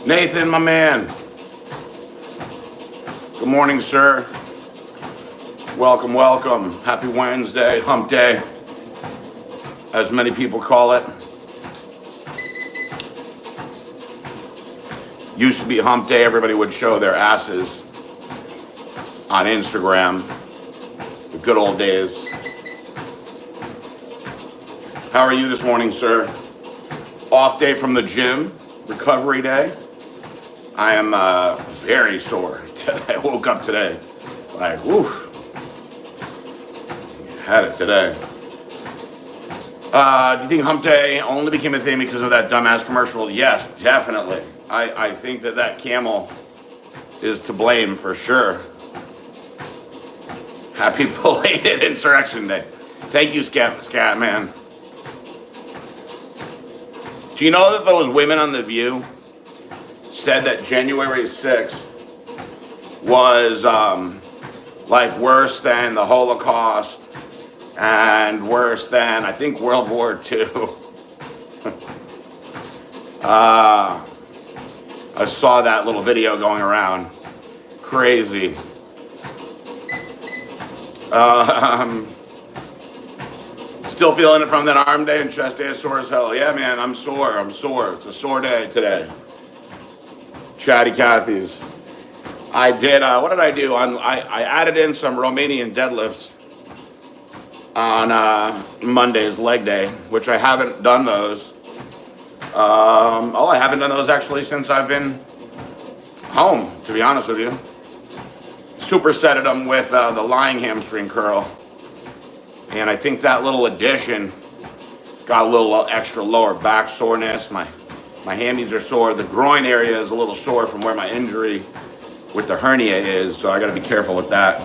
Nathan, my man. Good morning, sir. Welcome, welcome. Happy Wednesday, hump day, as many people call it. Used to be hump day, everybody would show their asses on Instagram. The good old days. How are you this morning, sir? Off day from the gym, recovery day. I am very sore today. I woke up today like, whew, had it today. Do you think hump day only became a thing because of that dumbass commercial? Yes, definitely. I think that camel is to blame for sure. Happy belated Insurrection Day. Thank you, Scat Man. Do you know that those women on The View said that January 6th was like worse than the Holocaust and worse than, I think, World War II? I saw that little video going around. Crazy. Still feeling it from that arm day and chest day, sore as hell. Yeah, man, I'm sore. It's a sore day today. Chatty Cathy's. I did, what did I do? I added in some Romanian deadlifts on Monday's leg day, which I haven't done those. I haven't done those actually since I've been home, to be honest with you. Supersetted them with the lying hamstring curl. And I think that little addition got a little extra lower back soreness. My hammies are sore. The groin area is a little sore from where my injury with the hernia is, so I gotta be careful with that.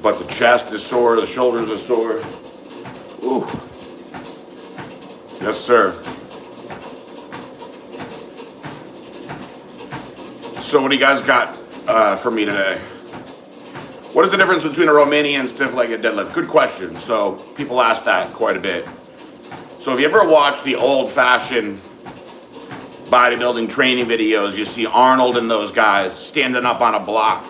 But the chest is sore, the shoulders are sore. Ooh. Yes, sir. So what do you guys got for me today? What is the difference between a Romanian and stiff-legged deadlift? Good question. So people ask that quite a bit. So if you ever watch the old-fashioned bodybuilding training videos, you see Arnold and those guys standing up on a block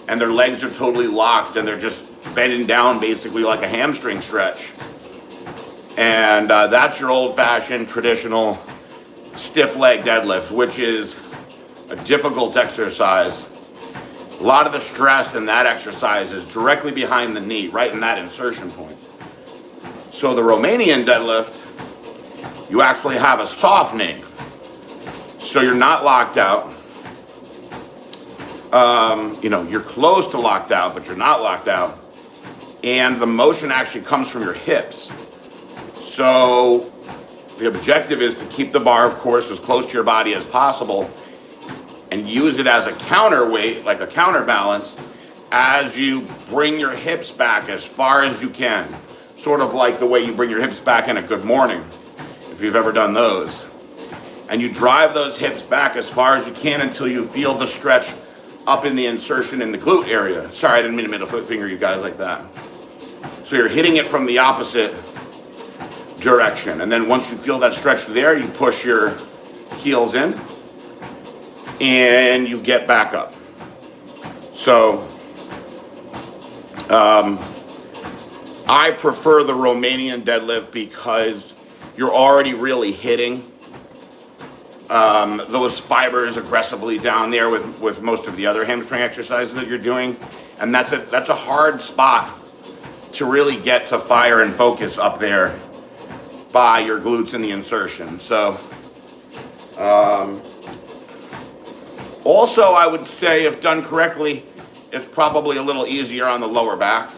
and their legs are totally locked and they're just bending down basically like a hamstring stretch. And that's your old-fashioned traditional stiff leg deadlift, which is a difficult exercise. A lot of the stress in that exercise is directly behind the knee, right in that insertion point. So the Romanian deadlift, you actually have a softening. So you're not locked out. You're close to locked out, but you're not locked out. And the motion actually comes from your hips. So the objective is to keep the bar, of course, as close to your body as possible and use it as a counterweight, like a counterbalance, as you bring your hips back as far as you can. Sort of like the way you bring your hips back in a good morning, if you've ever done those. And you drive those hips back as far as you can until you feel the stretch up in the insertion in the glute area. Sorry, I didn't mean to middle finger you guys like that. So you're hitting it from the opposite direction. And then once you feel that stretch there, you push your heels in and you get back up. So I prefer the Romanian deadlift because you're already really hitting those fibers aggressively down there with most of the other hamstring exercises that you're doing. And that's a hard spot to really get to fire and focus up there by your glutes in the insertion. So also, I would say, if done correctly, it's probably a little easier on the lower back.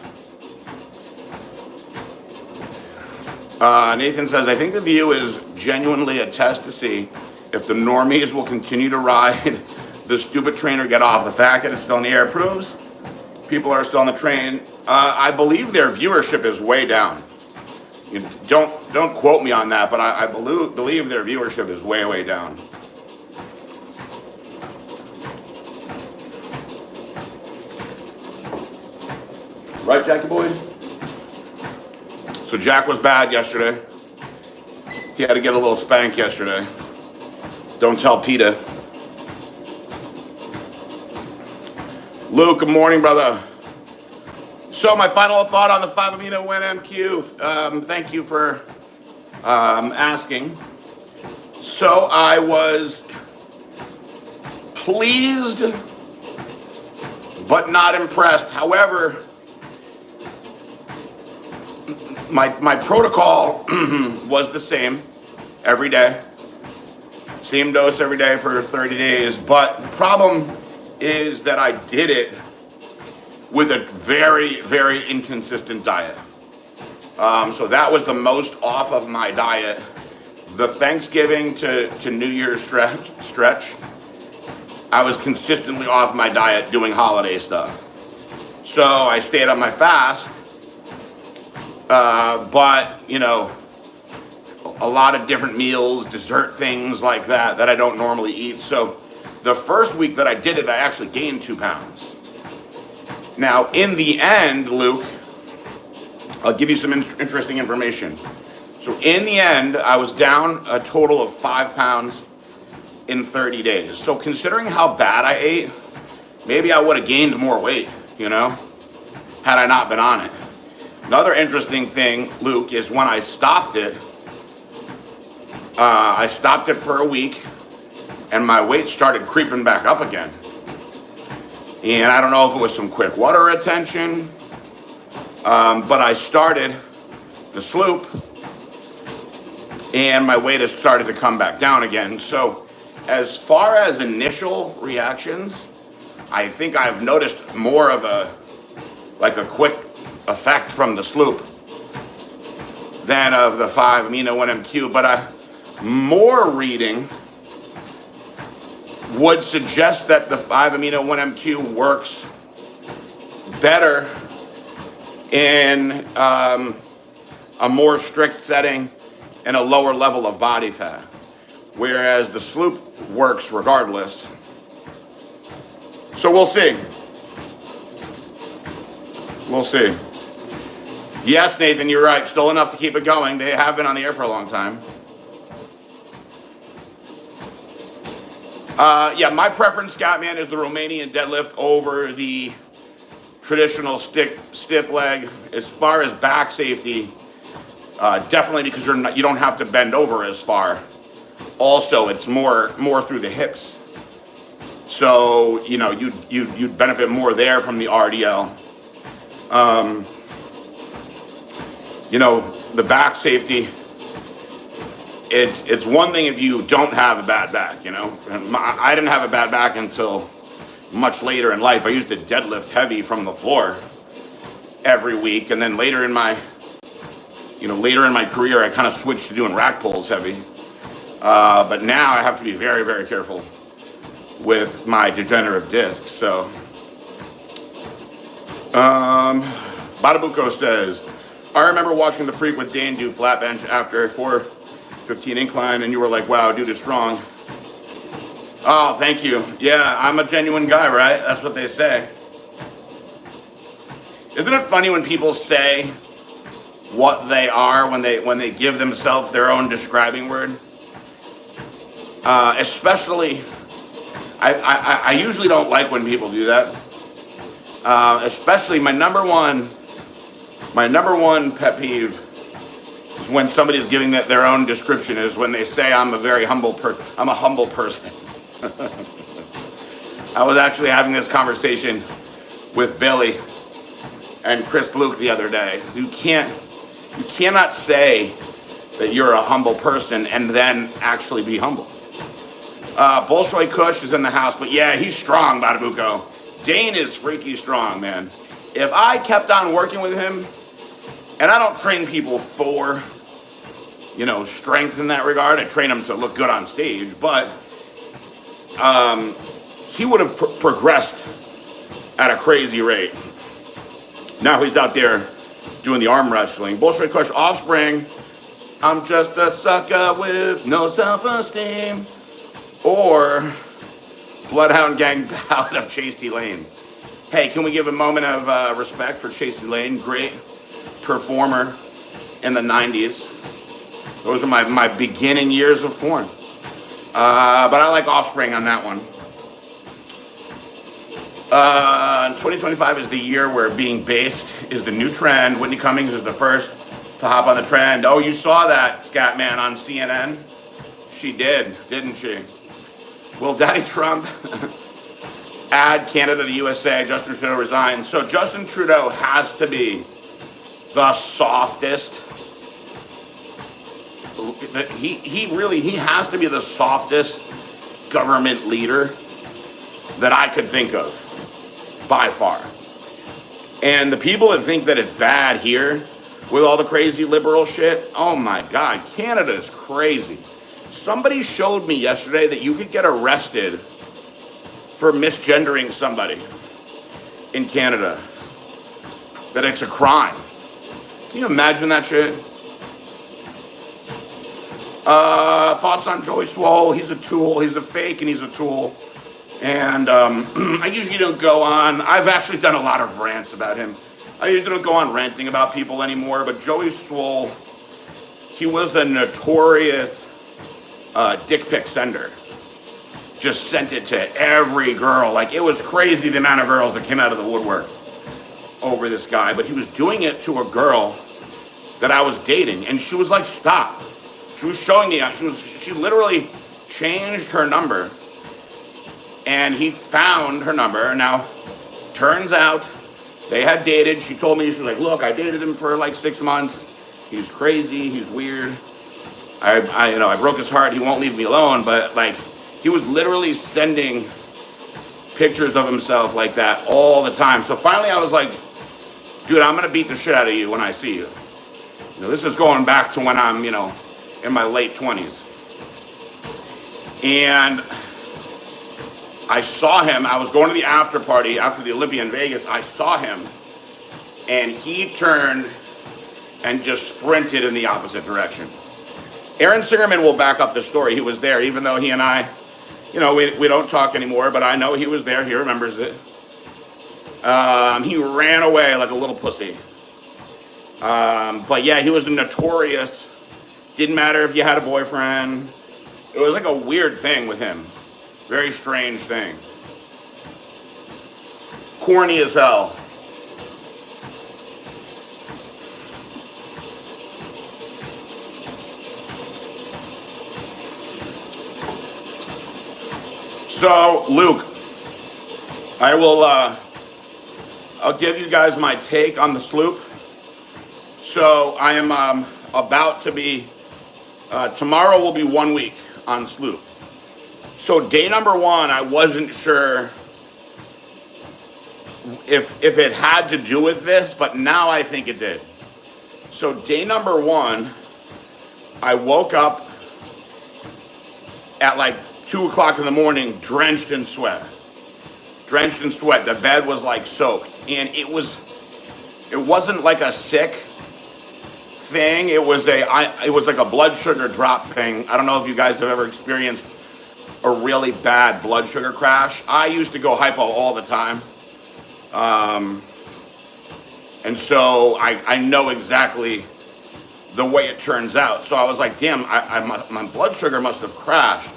Nathan says, I think The View is genuinely a test to see if the normies will continue to ride the stupid train or get off. The fact that it's still in the air proves people are still on the train. I believe their viewership is way down. Don't quote me on that, but I believe their viewership is way, way down. Right, Jackie boy? So Jack was bad yesterday. He had to get a little spank yesterday. Don't tell PETA. Luke, good morning, brother. So my final thought on the 5-amino NMQ. Thank you for asking. So I was pleased, but not impressed. However, my protocol was the same every day. Same dose every day for 30 days. But the problem is that I did it with a very, very inconsistent diet. So that was the most off of my diet. The Thanksgiving to New Year's stretch, I was consistently off my diet doing holiday stuff. So I stayed on my fast, but, you know, a lot of different meals, dessert things like that I don't normally eat. So the first week that I did it, I actually gained 2 pounds. Now, in the end, Luke, I'll give you some interesting information. So in the end, I was down a total of 5 pounds in 30 days. So considering how bad I ate, maybe I would have gained more weight, you know, had I not been on it. Another interesting thing, Luke, is when I stopped it for a week, and my weight started creeping back up again. And I don't know if it was some quick water retention, but I started the sloop, and my weight has started to come back down again. So as far as initial reactions, I think I've noticed more of a quick effect from the sloop than of the 5-amino NMQ, but more reading would suggest that the 5-amino NMQ works better in a more strict setting and a lower level of body fat, whereas the sloop works regardless. So we'll see. We'll see. Yes, Nathan, you're right. Still enough to keep it going. They have been on the air for a long time. Yeah, my preference, Scatman, is the Romanian deadlift over the traditional stiff leg. As far as back safety, definitely because you don't have to bend over as far. Also, it's more through the hips. So, you know, you'd benefit more there from the RDL. You know, the back safety, it's one thing if you don't have a bad back, you know. I didn't have a bad back until much later in life. I used to deadlift heavy from the floor every week, and then later in my career, I kind of switched to doing rack pulls heavy. But now I have to be very, very careful with my degenerative discs. So, Badabuco says, I remember watching The Freak with Dane do flat bench after 415 incline, and you were like, wow, dude is strong. Oh, thank you. Yeah, I'm a genuine guy, right? That's what they say. Isn't it funny when people say what they are when they give themselves their own describing word? Especially, I usually don't like when people do that. Especially my number one pet peeve is when somebody is giving their own description is when they say I'm a humble person. I was actually having this conversation with Billy and Chris Luke the other day. You cannot say that you're a humble person and then actually be humble. Bolshoi Kush is in the house, but yeah, he's strong, Badabuco. Dane is freaky strong, man. If I kept on working with him, and I don't train people for, you know, strength in that regard. I train them to look good on stage, but he would have progressed at a crazy rate. Now he's out there doing the arm wrestling. Bolshoi Kush offspring, I'm just a sucker with no self-esteem. Or Bloodhound Gang Ballad of Chasey Lane. Hey, can we give a moment of respect for Chasey Lane? Great performer in the 90s. Those are my beginning years of porn. But I like Offspring on that one. 2025 is the year where being based is the new trend. Whitney Cummings is the first to hop on the trend. Oh, you saw that, Scatman, on CNN? She did, didn't she? Will Daddy Trump add Canada to USA? Justin Trudeau resigns. So Justin Trudeau has to be the softest. He has to be the softest government leader that I could think of, by far. And the people that think that it's bad here with all the crazy liberal shit, oh my God, Canada is crazy. Somebody showed me yesterday that you could get arrested for misgendering somebody in Canada. That it's a crime. Can you imagine that shit? Thoughts on Joey Swoll? He's a tool. He's a fake and he's a tool. And I usually don't go on. I've actually done a lot of rants about him. I usually don't go on ranting about people anymore. But Joey Swoll, he was a notorious dick pic sender. Just sent it to every girl. Like, it was crazy the amount of girls that came out of the woodwork over this guy. But he was doing it to a girl that I was dating. And she was like, stop. She was showing me, she literally changed her number. And he found her number. Now, turns out they had dated. She told me, she was like, look, I dated him for like 6 months. He's crazy. He's weird. I broke his heart. He won't leave me alone. But like, he was literally sending pictures of himself like that all the time. So finally I was like, dude, I'm going to beat the shit out of you when I see you. This is going back to when I'm, in my late 20s. And I saw him. I was going to the after party after the Olympia in Vegas. I saw him, and he turned and just sprinted in the opposite direction. Aaron Singerman will back up the story. He was there, even though he and I, we don't talk anymore, but I know he was there. He remembers it. He ran away like a little pussy. But yeah, he was a notorious. Didn't matter if you had a boyfriend. It was like a weird thing with him. Very strange thing. Corny as hell. So, Luke, I'll give you guys my take on the sloop. So, I am about to be, tomorrow will be 1 week on sloop. So day number 1, I wasn't sure if it had to do with this, but now I think it did. So day number 1, I woke up at like 2 o'clock in the morning, drenched in sweat. The bed was like soaked, and it wasn't like a sick thing. It was like a blood sugar drop thing. I don't know if you guys have ever experienced a really bad blood sugar crash. I used to go hypo all the time. And so I know exactly the way it turns out. So I was like, damn, my blood sugar must have crashed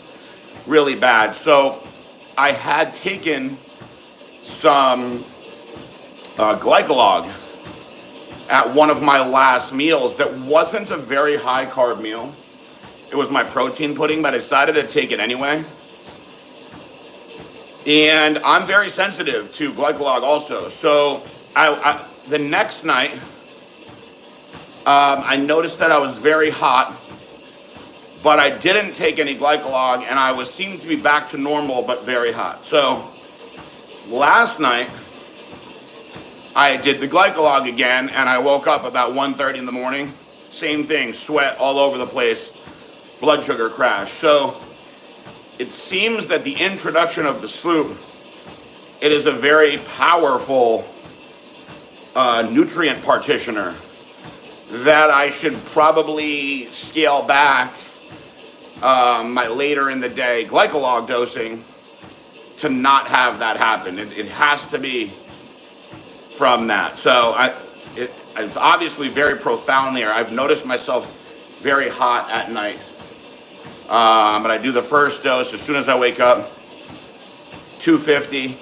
really bad. So I had taken some glycolog at one of my last meals that wasn't a very high carb meal. It was my protein pudding, but I decided to take it anyway. And I'm very sensitive to glycolog also. So the next night, I noticed that I was very hot, but I didn't take any glycolog, and I seemed to be back to normal, but very hot. So last night, I did the glycolog again, and I woke up about 1:30 in the morning. Same thing, sweat all over the place, blood sugar crash. So it seems that the introduction of the sloop, it is a very powerful nutrient partitioner that I should probably scale back my later in the day glycolog dosing to not have that happen. It has to be from that. So it's obviously very profound there. I've noticed myself very hot at night. But I do the first dose as soon as I wake up, 250.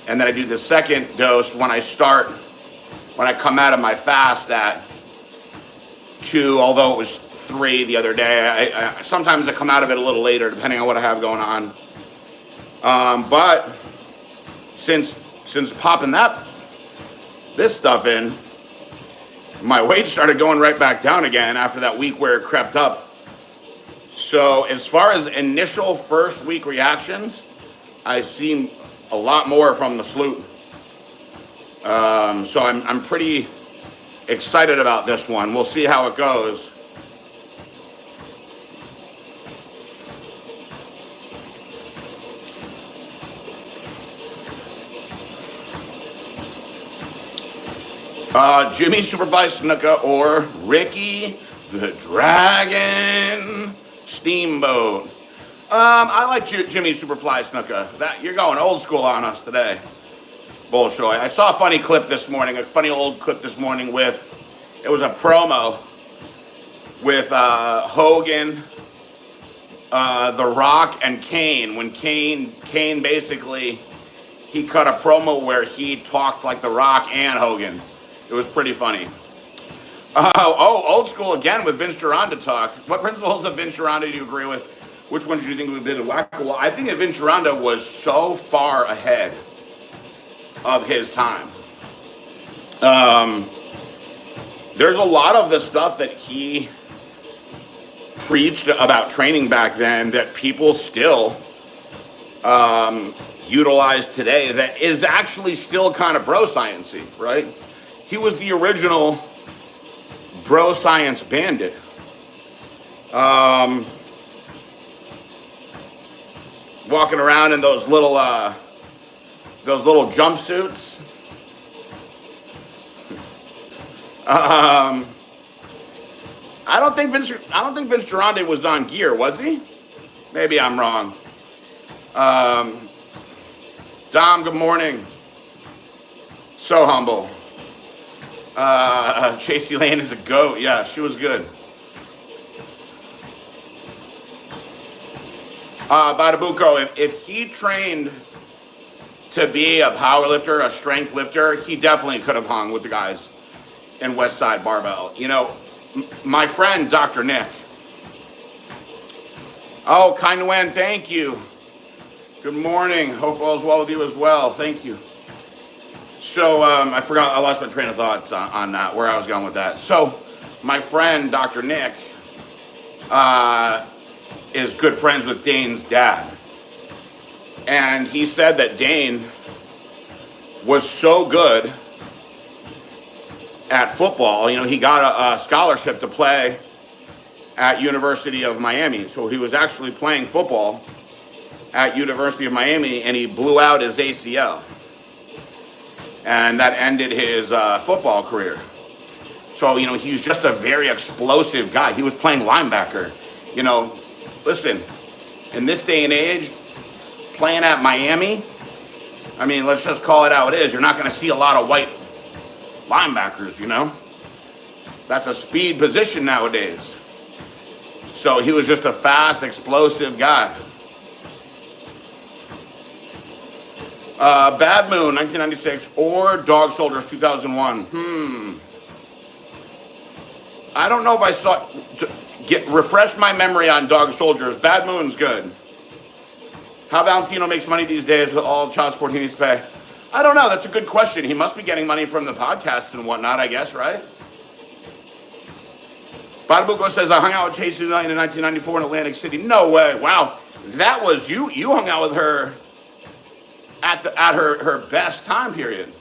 And then I do the second dose when I come out of my fast at 2, although it was 3 the other day. Sometimes I come out of it a little later, depending on what I have going on. But since popping this stuff in, my weight started going right back down again after that week where it crept up. So as far as initial first week reactions, I see a lot more from the sloot. So I'm pretty excited about this one. We'll see how it goes. Jimmy Superfly Snuka or Ricky the Dragon Steamboat. I like Jimmy Superfly Snuka. That you're going old school on us today, Bolshoi. I saw a funny clip this morning, a funny old clip this morning it was a promo with Hogan, The Rock, and Kane. When Kane basically, he cut a promo where he talked like The Rock and Hogan. It was pretty funny. Old school again with Vince Gironda talk. What principles of Vince Gironda do you agree with? Which ones do you think would be the whack? Well, I think that Vince Gironda was so far ahead of his time. There's a lot of the stuff that he preached about training back then that people still utilize today that is actually still kind of bro science-y, right? He was the original bro science bandit. Walking around in those little jumpsuits. I don't think Vince Gironda was on gear, was he? Maybe I'm wrong. Dom, good morning. So humble. Chasey Lane is a goat. Yeah, she was good. Badabuko, if he trained to be a power lifter, a strength lifter, he definitely could have hung with the guys in West Side Barbell. You know, my friend, Dr. Nick. Oh, Kai Nguyen, thank you. Good morning. Hope all's well with you as well. Thank you. So, I lost my train of thoughts on that, where I was going with that. So, my friend, Dr. Nick, is good friends with Dane's dad. And he said that Dane was so good at football. You know, he got a scholarship to play at University of Miami. So he was actually playing football at University of Miami, and he blew out his ACL. And that ended his football career. So, you know, he's just a very explosive guy. He was playing linebacker. You know, listen, in this day and age, playing at Miami, I mean, let's just call it how it is. You're not going to see a lot of white linebackers, you know? That's a speed position nowadays. So he was just a fast, explosive guy. Bad Moon, 1996, or Dog Soldiers, 2001. I don't know if I saw... refresh my memory on Dog Soldiers. Bad Moon's good. How Valentino makes money these days with all child support he needs to pay. I don't know. That's a good question. He must be getting money from the podcasts and whatnot, I guess, right? Badabuko says, I hung out with Chasey Lane in 1994 in Atlantic City. No way. Wow. That was you. You hung out with her at her best time period.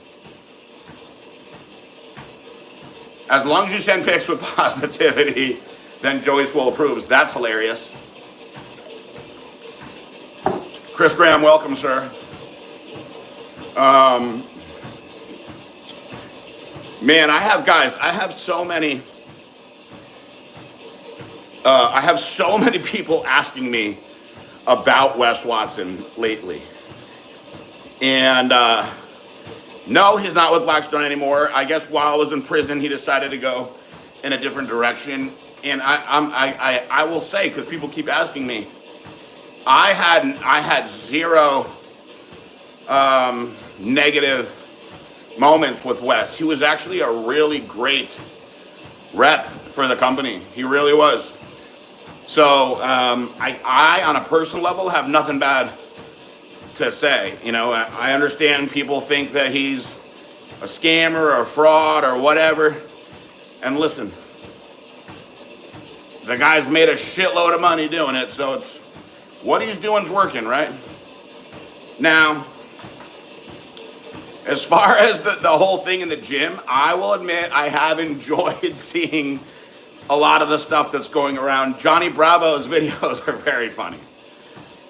As long as you send pics with positivity, then Joyce will approve. That's hilarious. Chris Graham, welcome, sir. Man, I have so many people asking me about Wes Watson lately. And no, he's not with Blackstone anymore. I guess while I was in prison, he decided to go in a different direction. And I will say, because people keep asking me, I had zero negative moments with Wes. He was actually a really great rep for the company. He really was. So I, on a personal level, have nothing bad to say. You know, I understand people think that he's a scammer or a fraud or whatever. And listen, the guy's made a shitload of money doing it, so it's what he's doing's working, right? Now, as far as the whole thing in the gym, I will admit I have enjoyed seeing a lot of the stuff that's going around. Johnny Bravo's videos are very funny.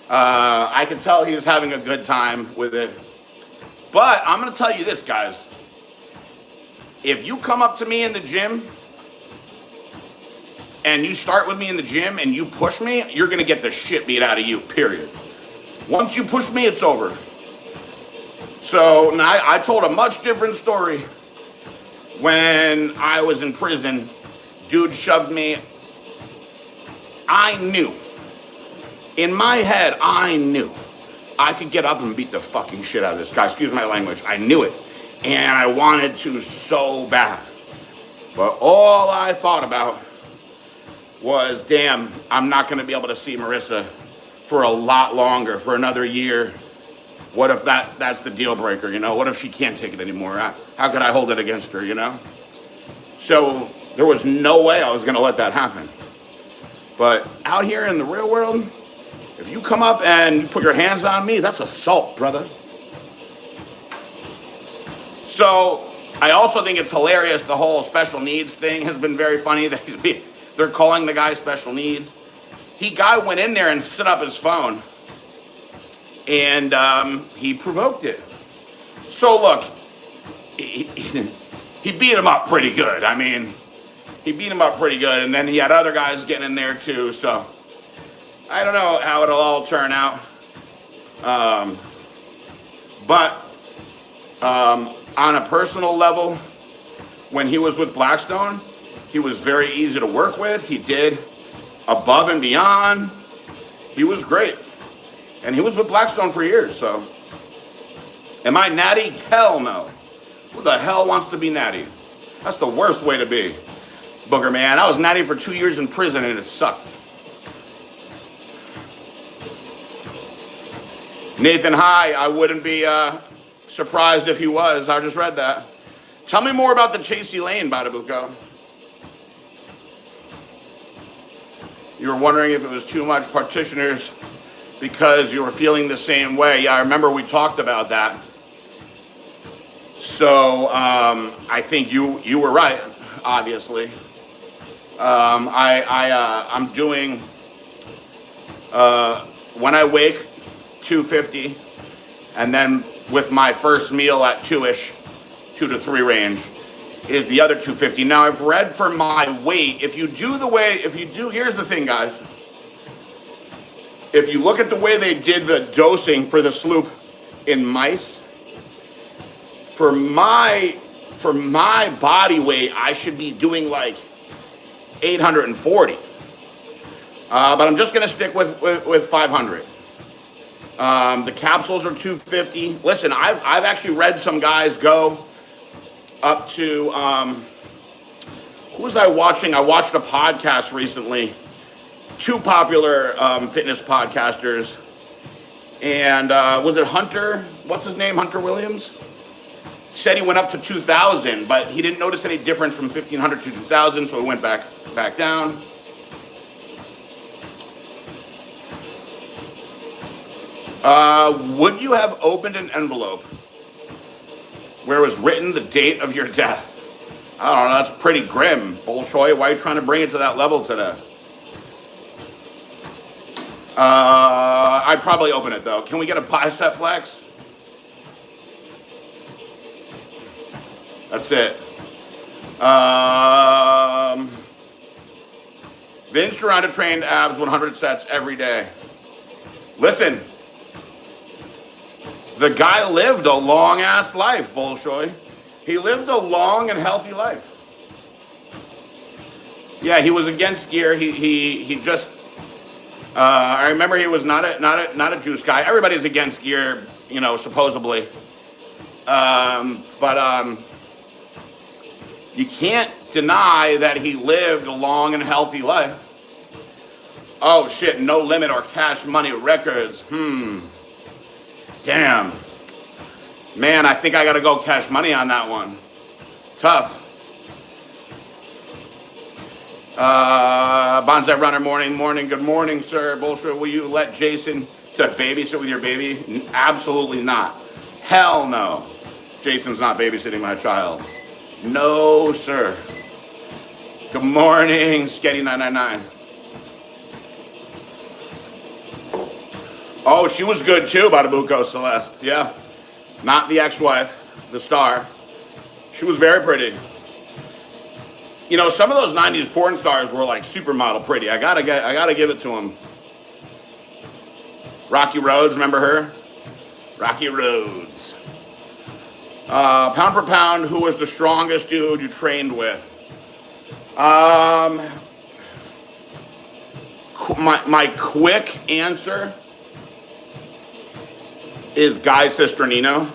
I can tell he's having a good time with it. But I'm going to tell you this, guys. If you come up to me in the gym and you start with me in the gym and you push me, you're going to get the shit beat out of you, period. Once you push me, it's over. So I told a much different story when I was in prison. Dude shoved me. I knew. In my head, I knew I could get up and beat the fucking shit out of this guy. Excuse my language. I knew it. And I wanted to so bad. But all I thought about was, damn, I'm not going to be able to see Marissa for a lot longer, for another year. What if that's the deal breaker, you know? What if she can't take it anymore? How could I hold it against her, you know? So there was no way I was going to let that happen. But out here in the real world, if you come up and you put your hands on me, that's assault, brother. So I also think it's hilarious. The whole special needs thing has been very funny. They're calling the guy special needs. Guy went in there and set up his phone. And he provoked it. So look, he beat him up pretty good. I mean, he beat him up pretty good. And then he had other guys getting in there too. So I don't know how it'll all turn out. But on a personal level, when he was with Blackstone, he was very easy to work with. He did above and beyond. He was great. And he was with Blackstone for years, so. Am I natty? Hell no. Who the hell wants to be natty? That's the worst way to be. Booger man, I was natty for 2 years in prison and it sucked. Nathan, hi. I wouldn't be surprised if he was. I just read that. Tell me more about the Chasey Lane, Badabuko. You were wondering if it was too much partitioners because you were feeling the same way. Yeah, I remember we talked about that. So I think you were right, obviously. I'm doing, when I wake, 250, and then with my first meal at 2-ish, 2 to 3 range, is the other 250. Now, I've read for my weight, here's the thing, guys. If you look at the way they did the dosing for the sloop in mice, for my body weight, I should be doing like 840. But I'm just gonna stick with 500. The capsules are 250. Listen, I've actually read some guys go up to, who was I watching? I watched a podcast recently, 2 popular fitness podcasters, and was it Hunter? What's his name? Hunter Williams? Said he went up to 2,000, but he didn't notice any difference from 1,500 to 2,000, so he went back down. Would you have opened an envelope where it was written the date of your death? I don't know, that's pretty grim. Bolshoi, why are you trying to bring it to that level today? I'd probably open it though. Can we get a bicep flex? That's it. Vince Duranta trained abs 100 sets every day. Listen, the guy lived a long-ass life, Bolshoi. He lived a long and healthy life. Yeah, he was against gear. He just. I remember he was not a juice guy. Everybody's against gear, supposedly. But you can't deny that he lived a long and healthy life. Oh shit! No Limit or Cash Money Records. Damn. Man, I think I gotta go Cash Money on that one. Tough. Bonsai Runner, morning. Good morning, sir. Bullshit. Will you let Jason to babysit with your baby? Absolutely not. Hell no. Jason's not babysitting my child. No, sir. Good morning, Sketty999. Oh, she was good too, Badabuco Celeste. Yeah. Not the ex-wife, the star. She was very pretty. Some of those 90s porn stars were like supermodel pretty. I gotta give it to them. Rocky Rhodes, remember her? Rocky Rhodes. Pound for pound, who was the strongest dude you trained with? My quick answer is Guy Cisternino.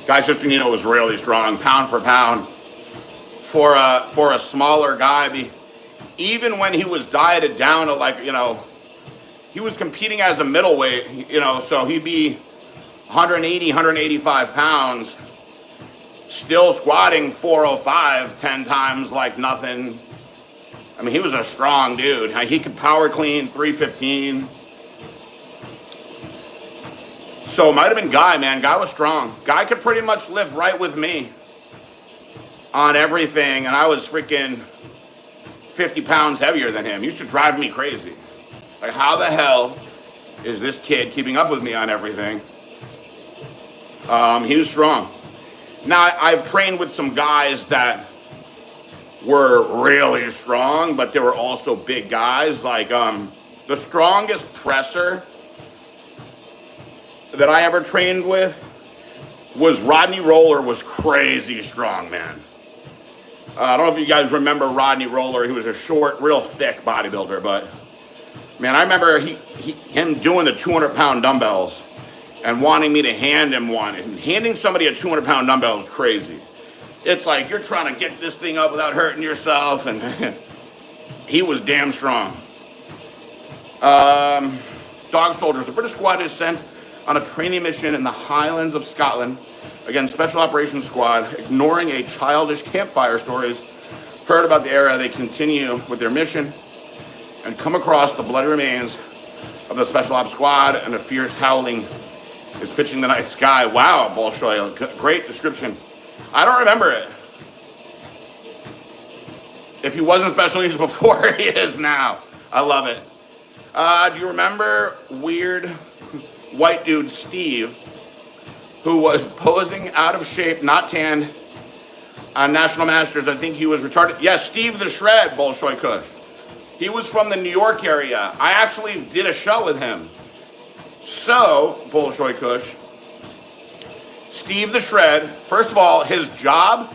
Guy Cisternino was really strong, pound for pound. For a smaller guy, even when he was dieted down to he was competing as a middleweight, so he'd be 180, 185 pounds, still squatting 405 10 times like nothing. I mean, he was a strong dude. He could power clean 315. So it might have been Guy, man. Guy was strong. Guy could pretty much lift right with me on everything, and I was freaking 50 pounds heavier than him. He used to drive me crazy. Like, how the hell is this kid keeping up with me on everything? He was strong. Now, I've trained with some guys that were really strong, but they were also big guys. Like, the strongest presser that I ever trained with was Rodney Roller. Was crazy strong, man. I don't know if you guys remember Rodney Roller. He was a short, real thick bodybuilder, but man, I remember him doing the 200-pound dumbbells and wanting me to hand him one. And handing somebody a 200-pound dumbbell is crazy. It's like you're trying to get this thing up without hurting yourself, and he was damn strong. Dog Soldiers. The British squad is sent on a training mission in the Highlands of Scotland against Special Operations Squad, ignoring a childish campfire stories heard about the era. They continue with their mission and come across the bloody remains of the Special Ops Squad, and a fierce howling is pitching the night sky. Wow, Bolshoi, great description. I don't remember it. If he wasn't Special Needs before, he is now. I love it. Do you remember weird white dude Steve, who was posing out of shape, not tanned, on National Masters? I think he was retarded. Yes, Steve the Shred, Bolshoi Kush. He was from the New York area. I actually did a show with him. So, Bolshoi Kush, Steve the Shred, first of all, his job,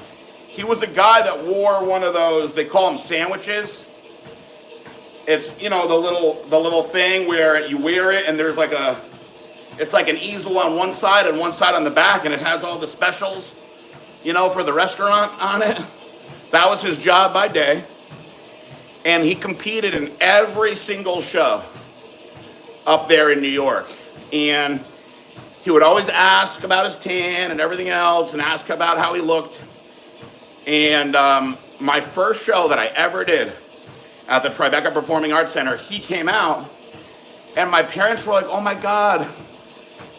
he was a guy that wore one of those, they call them sandwiches. It's, the little thing where you wear it and there's it's like an easel on one side and one side on the back, and it has all the specials, for the restaurant on it. That was his job by day. And he competed in every single show up there in New York. And he would always ask about his tan and everything else, and ask about how he looked. And my first show that I ever did at the Tribeca Performing Arts Center, he came out, and my parents were like, oh my God,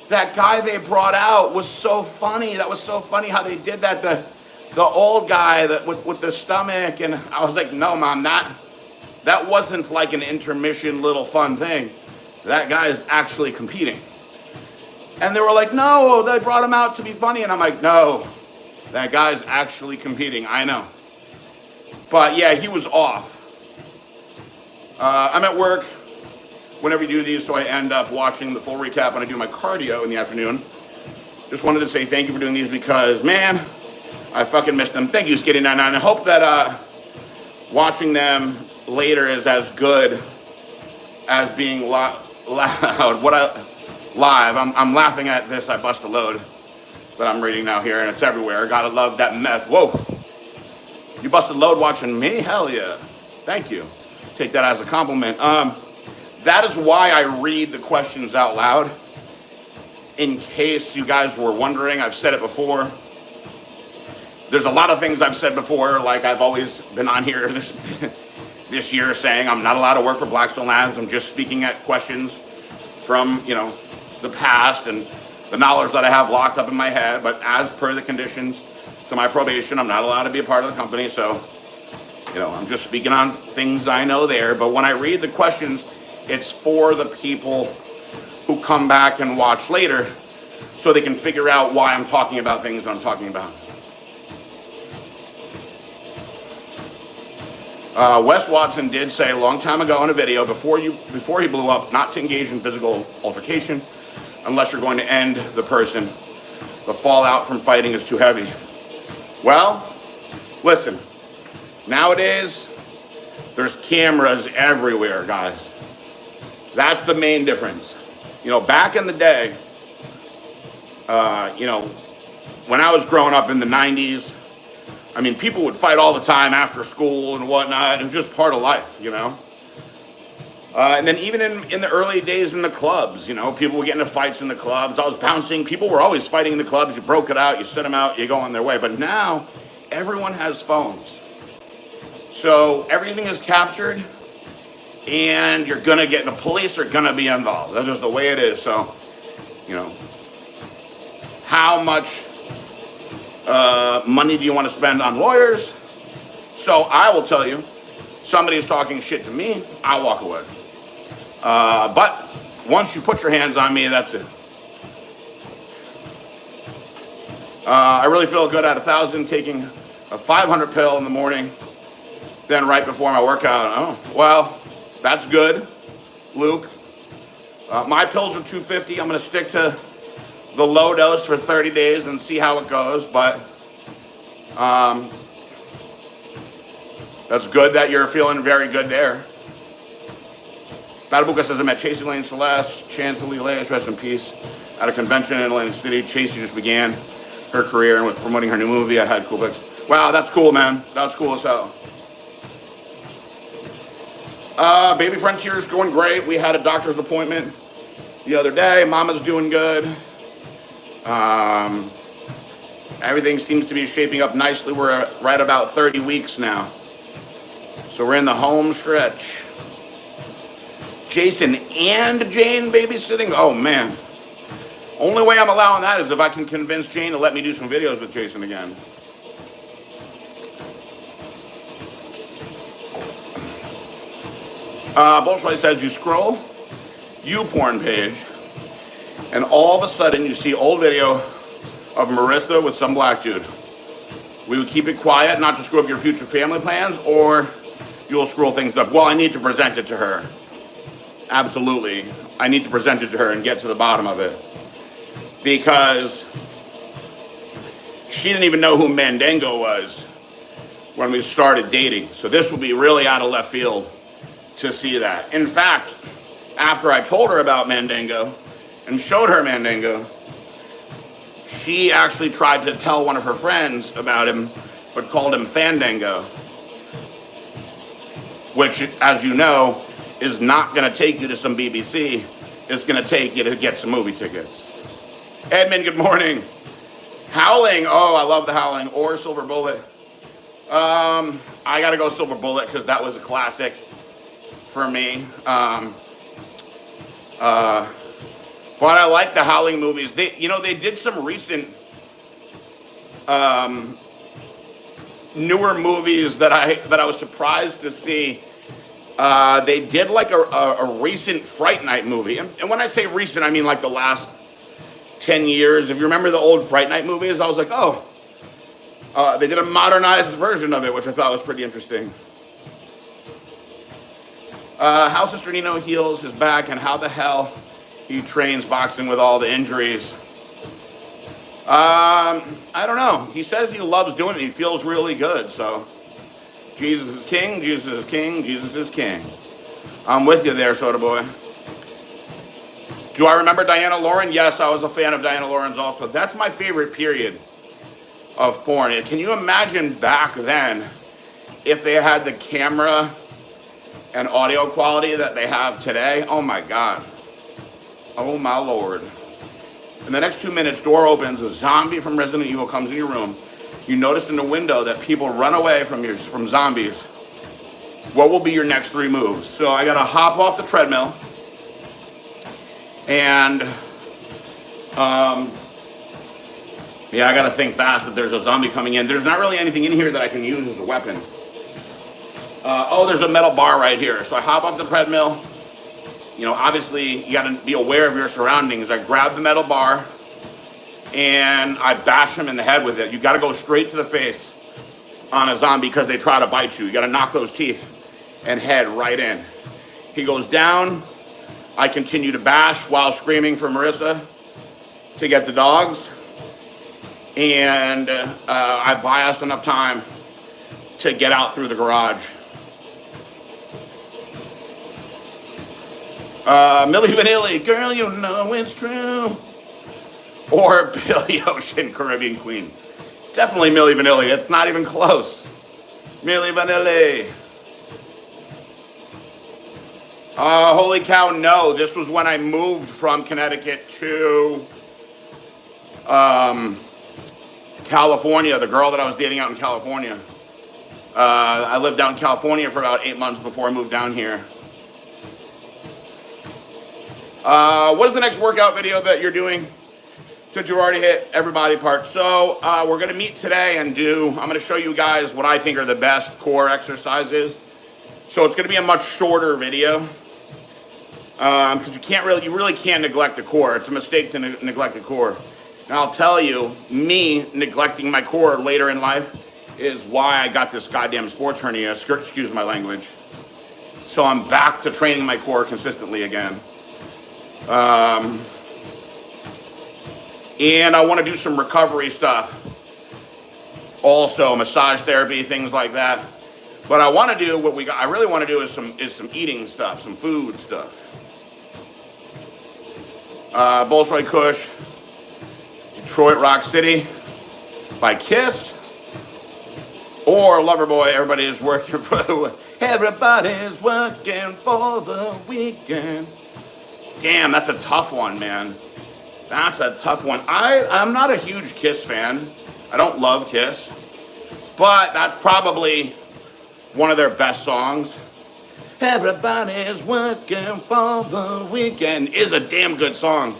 that guy they brought out was so funny. That was so funny how they did that. The old guy that with the stomach. And I was like, no, Mom, that wasn't like an intermission little fun thing. That guy is actually competing. And they were like, no, they brought him out to be funny. And I'm like, no, that guy's actually competing. I know. But yeah, he was off. I'm at work whenever you do these, so I end up watching the full recap when I do my cardio in the afternoon. Just wanted to say thank you for doing these because, man, I fucking miss them. Thank you, Skitty99. I hope that watching them later is as good as being loud. Live. I'm laughing at this. I bust a load that I'm reading now here, and it's everywhere. Gotta love that meth. Whoa. You busted load watching me? Hell yeah. Thank you. Take that as a compliment. That is why I read the questions out loud. In case you guys were wondering, I've said it before. There's a lot of things I've said before, like I've always been on here this year saying I'm not allowed to work for Blackstone Labs. I'm just speaking at questions from, the past and the knowledge that I have locked up in my head. But as per the conditions to my probation, I'm not allowed to be a part of the company. So, I'm just speaking on things I know there. But when I read the questions, it's for the people who come back and watch later so they can figure out why I'm talking about things that I'm talking about. Wes Watson did say a long time ago in a video before he blew up not to engage in physical altercation unless you're going to end the person. The fallout from fighting is too heavy. Well, listen, nowadays there's cameras everywhere, guys. That's the main difference. Back in the day, when I was growing up in the 90s, people would fight all the time after school and whatnot. It was just part of life, And then even in the early days in the clubs, people would get into fights in the clubs. I was bouncing. People were always fighting in the clubs. You broke it out, you set them out, you go on their way. But now, everyone has phones. So everything is captured, and you're going to get, the police are going to be involved. That's just the way it is. So, how much money do you want to spend on lawyers? So I will tell you, somebody's talking shit to me, I'll walk away. But once you put your hands on me, that's it. I really feel good at 1,000 taking a 500 pill in the morning, then right before my workout. Oh, well, that's good, Luke. My pills are 250. I'm going to stick to the low dose for 30 days and see how it goes. But that's good that you're feeling very good there. Badabuka says I met Chasey Lane Celeste, Chantilly Lace, rest in peace, at a convention in Atlantic City. Chasey just began her career and was promoting her new movie. I had cool pics. Wow, that's cool, man. That's cool as hell. Baby Frontier's going great. We had a doctor's appointment the other day. Mama's doing good. Everything seems to be shaping up nicely. We're right about 30 weeks now. So we're in the home stretch. Jason and Jane babysitting? Oh, man. Only way I'm allowing that is if I can convince Jane to let me do some videos with Jason again. Bullshit says you scroll YouPorn page, and all of a sudden you see old video of Marissa with some black dude. We would keep it quiet, not to screw up your future family plans, or you'll scroll things up. Well, I need to present it to her. Absolutely. I need to present it to her and get to the bottom of it. Because she didn't even know who Mandingo was when we started dating. So this would be really out of left field to see that. In fact, after I told her about Mandingo and showed her Mandingo, she actually tried to tell one of her friends about him, but called him Fandango, which, as you know, is not going to take you to some BBC. It's going to take you to get some movie tickets. Edmund, good morning. Howling. Oh, I love the Howling. Or Silver Bullet. I got to go Silver Bullet because that was a classic for me. But I like the Howling movies. They did some recent newer movies that I was surprised to see. They did like a recent Fright Night movie. And when I say recent, I mean like the last 10 years. If you remember the old Fright Night movies, I was like, oh. They did a modernized version of it, which I thought was pretty interesting. How Sister Nino heals his back and how the hell he trains boxing with all the injuries. I don't know. He says he loves doing it. He feels really good. So, Jesus is king. Jesus is king. Jesus is king. I'm with you there, Soda Boy. Do I remember Diana Lauren? Yes, I was a fan of Diana Lauren's also. That's my favorite period of porn. Can you imagine back then if they had the camera and audio quality that they have today? Oh my God. Oh my Lord. In the next 2 minutes, door opens, a zombie from Resident Evil comes in your room. You notice in the window that people run away from zombies. What will be your next 3 moves? So I gotta hop off the treadmill and yeah, I gotta think fast if there's a zombie coming in. There's not really anything in here that I can use as a weapon. Oh, there's a metal bar right here. So I hop off the treadmill. You know, obviously you gotta be aware of your surroundings. I grab the metal bar and I bash him in the head with it. You gotta go straight to the face on a zombie because they try to bite you. You gotta knock those teeth and head right in. He goes down. I continue to bash while screaming for Marissa to get the dogs. And I buy us enough time to get out through the garage. Milli Vanilli, girl, you know it's true. Or Billy Ocean, Caribbean Queen. Definitely Milli Vanilli. It's not even close. Milli Vanilli. Holy cow, no. This was when I moved from Connecticut to California. The girl that I was dating out in California. I lived out in California for about 8 months before I moved down here. What is the next workout video that you're doing? Since you already hit every body part. So we're going to meet today and I'm going to show you guys what I think are the best core exercises. So it's going to be a much shorter video. Because you really can't neglect the core. It's a mistake to neglect the core. And I'll tell you, me neglecting my core later in life is why I got this goddamn sports hernia. Excuse my language. So I'm back to training my core consistently again. And I want to do some recovery stuff. Also, massage therapy, things like that. But I want to do I really want to do is some eating stuff, some food stuff. Bolshoi Kush, Detroit Rock City by Kiss, or Loverboy. Everybody's working for the weekend. Damn, that's a tough one, man. That's a tough one. I'm not a huge Kiss fan. I don't love Kiss, but that's probably one of their best songs. Everybody's working for the weekend is a damn good song.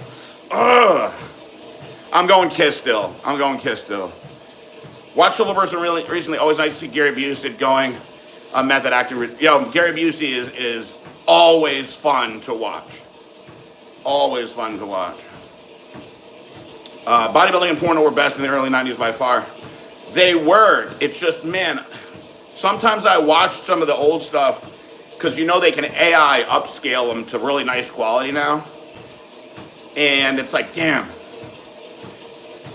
Ugh. I'm going Kiss still. Watched the little person really recently. Always nice to see Gary Busey going. Method acting. Gary Busey is always fun to watch. Always fun to watch. Bodybuilding and porno were best in the early 90s by far. They were. It's just, man, sometimes I watch some of the old stuff because they can AI upscale them to really nice quality now. And it's like, damn,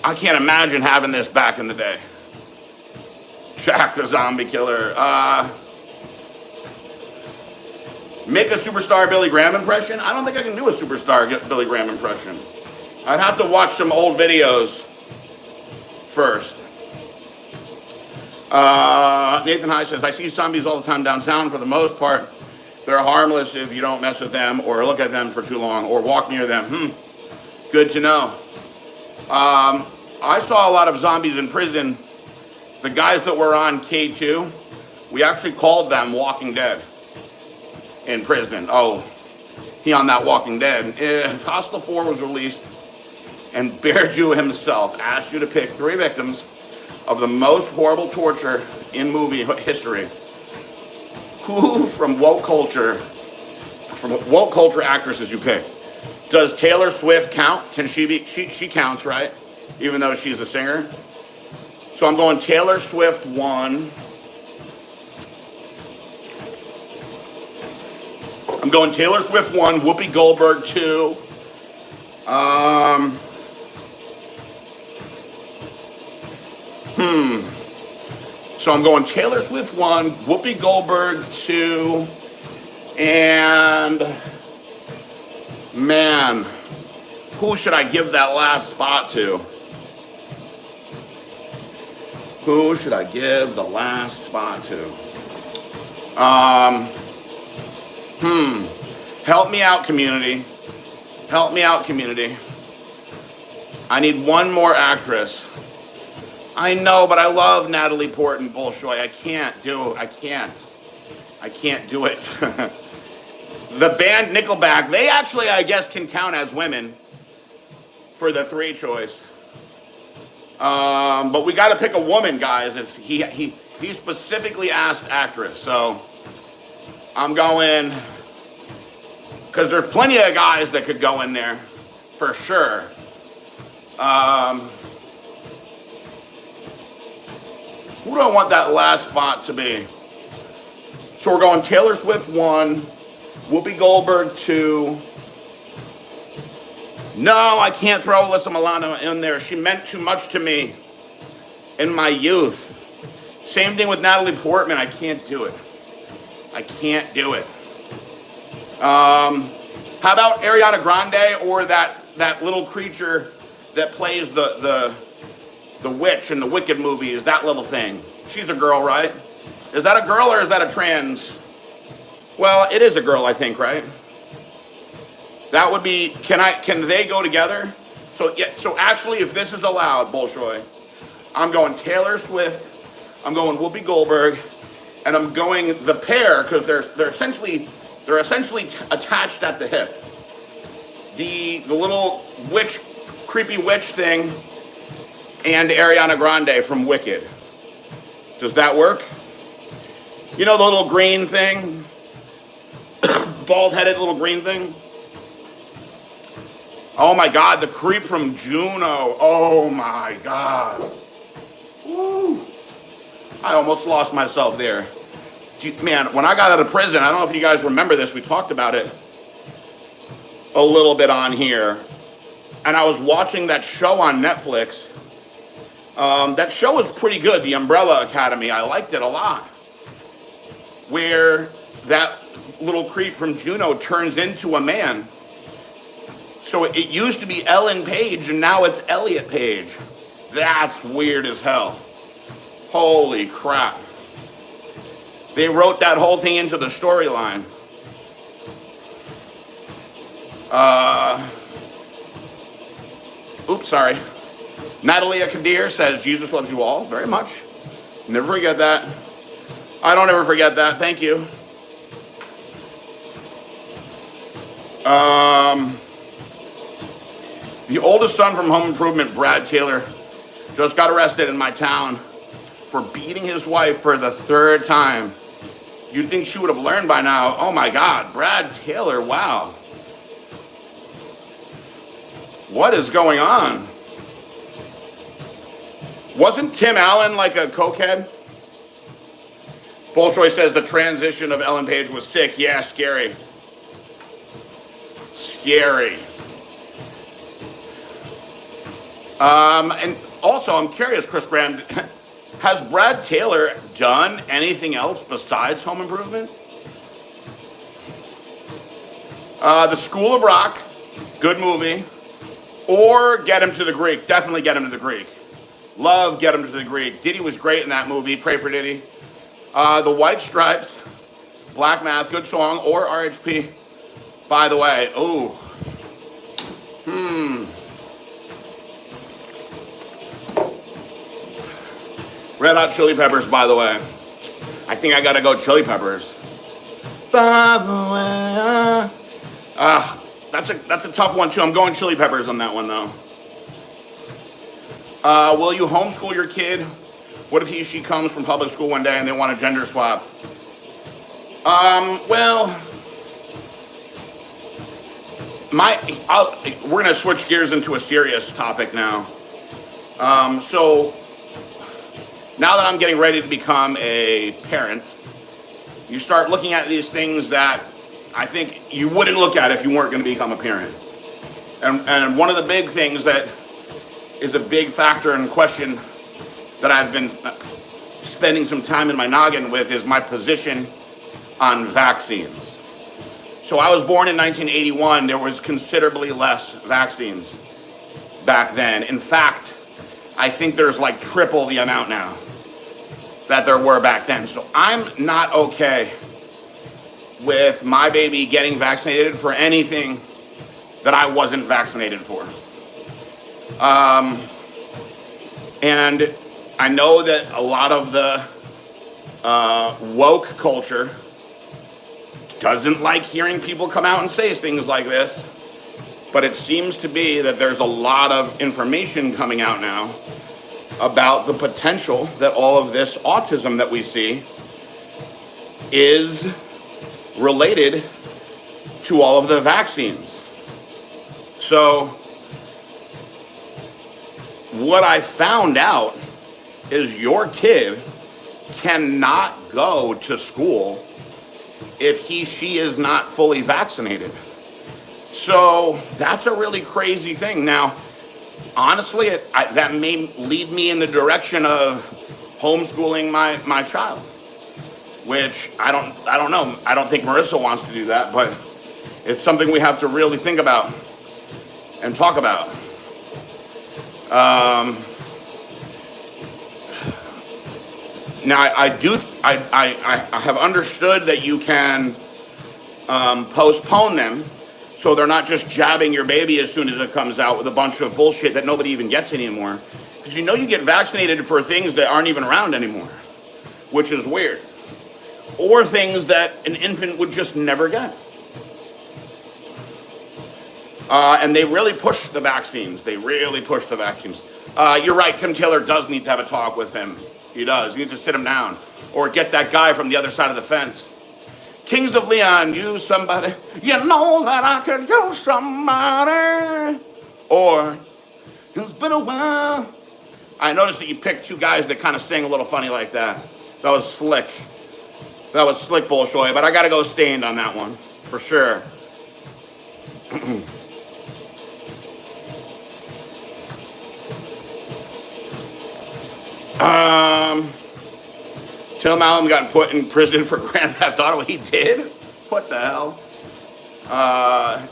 I can't imagine having this back in the day. Jack the Zombie Killer. Make a superstar Billy Graham impression? I don't think I can do a superstar Billy Graham impression. I'd have to watch some old videos first. Nathan High says, I see zombies all the time downtown. For the most part, they're harmless if you don't mess with them or look at them for too long or walk near them. Good to know. I saw a lot of zombies in prison. The guys that were on K2, we actually called them Walking Dead in prison. Oh, he on that Walking Dead. Hostel 4 was released, and Bear Jew himself asked you to pick 3 victims of the most horrible torture in movie history. Who from woke culture actresses you pick? Does Taylor Swift count? Can she be? She counts, right? Even though she's a singer. So I'm going Taylor Swift 1. I'm going Taylor Swift 1, Whoopi Goldberg 2. So I'm going Taylor Swift 1, Whoopi Goldberg 2, and man, who should I give that last spot to? Who should I give the last spot to? Help me out, community. Help me out, community. I need one more actress. I know, but I love Natalie Portman Bolshoi. I can't do it. I can't do it. The band Nickelback, they actually, I guess, can count as women for the 3 choice. But we got to pick a woman, guys. He specifically asked actress, so I'm going, because there's plenty of guys that could go in there for sure. Who do I want that last spot to be? So we're going Taylor Swift 1, Whoopi Goldberg 2. No, I can't throw Alyssa Milano in there. She meant too much to me in my youth. Same thing with Natalie Portman. I can't do it. I can't do it. How about Ariana Grande or that little creature that plays the witch in the Wicked movies, that little thing? She's a girl, right? Is that a girl or is that a trans? Well, it is a girl, I think, right? That would be, can they go together? So actually, if this is allowed, Bolshoi, I'm going Taylor Swift, I'm going Whoopi Goldberg, and I'm going the pair, because they're essentially attached at the hip. The little witch, creepy witch thing, and Ariana Grande from Wicked. Does that work? You know the little green thing? Bald-headed little green thing? Oh my God, the creep from Juno. Oh my God. Woo. I almost lost myself there. Man, when I got out of prison, I don't know if you guys remember this, we talked about it a little bit on here. And I was watching that show on Netflix. That show was pretty good, The Umbrella Academy. I liked it a lot. Where that little creep from Juno turns into a man. So it used to be Ellen Page, and now it's Elliot Page. That's weird as hell. Holy crap. They wrote that whole thing into the storyline. Oops, sorry. Natalia Kadir says, Jesus loves you all very much. Never forget that. I don't ever forget that. Thank you. The oldest son from Home Improvement, Brad Taylor, just got arrested in my town for beating his wife for the 3rd time. You'd think she would have learned by now. Oh my God, Brad Taylor, wow. What is going on? Wasn't Tim Allen like a cokehead? Bolshoi says the transition of Ellen Page was sick. Yeah, scary. Scary. And also, I'm curious, Chris Graham, has Brad Taylor done anything else besides Home Improvement? The School of Rock, good movie. Or Get Him to the Greek, definitely Get Him to the Greek. Love Get Him to the Greek. Diddy was great in that movie, pray for Diddy. The White Stripes, Black Math, good song, or RHP, by the way. Ooh. Red Hot Chili Peppers, by the way. I think I gotta go Chili Peppers. By the way, that's a tough one too. I'm going Chili Peppers on that one though. Will you homeschool your kid? What if she comes from public school one day and they want a gender swap? Well, we're gonna switch gears into a serious topic now. So now that I'm getting ready to become a parent, you start looking at these things that I think you wouldn't look at if you weren't going to become a parent. And one of the big things that is a big factor and question that I've been spending some time in my noggin with is my position on vaccines. So I was born in 1981. There was considerably less vaccines back then. In fact, I think there's like triple the amount now that there were back then. So I'm not okay with my baby getting vaccinated for anything that I wasn't vaccinated for. And I know that a lot of the woke culture doesn't like hearing people come out and say things like this, but it seems to be that there's a lot of information coming out now about the potential that all of this autism that we see is related to all of the vaccines. So what I found out is your kid cannot go to school if she is not fully vaccinated. So that's a really crazy thing. Now, honestly, that may lead me in the direction of homeschooling my child, which I don't know. I don't think Marissa wants to do that, but it's something we have to really think about and talk about. Now, I have understood that you can postpone them, so they're not just jabbing your baby as soon as it comes out with a bunch of bullshit that nobody even gets anymore. Because you get vaccinated for things that aren't even around anymore, which is weird. Or things that an infant would just never get. And they really push the vaccines. You're right, Tim Taylor does need to have a talk with him. He does. You need to sit him down. Or get that guy from the other side of the fence. Kings of Leon, use somebody. You know that I could use somebody. Or, it's been a while. I noticed that you picked two guys that kind of sing a little funny like that. That was slick. That was slick, Bolshoi. But I got to go Stained on that one. For sure. Tim Allen got put in prison for Grand Theft Auto. He did? What the hell?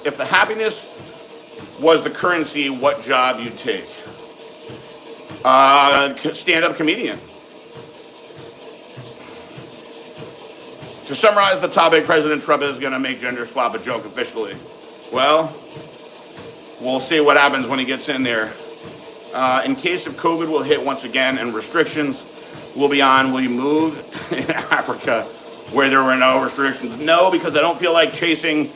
If the happiness was the currency, what job you'd take? Stand-up comedian. To summarize the topic, President Trump is going to make gender swap a joke officially. Well, we'll see what happens when he gets in there. In case of COVID will hit once again and restrictions will be on, will you move in Africa where there were no restrictions? No, because I don't feel like chasing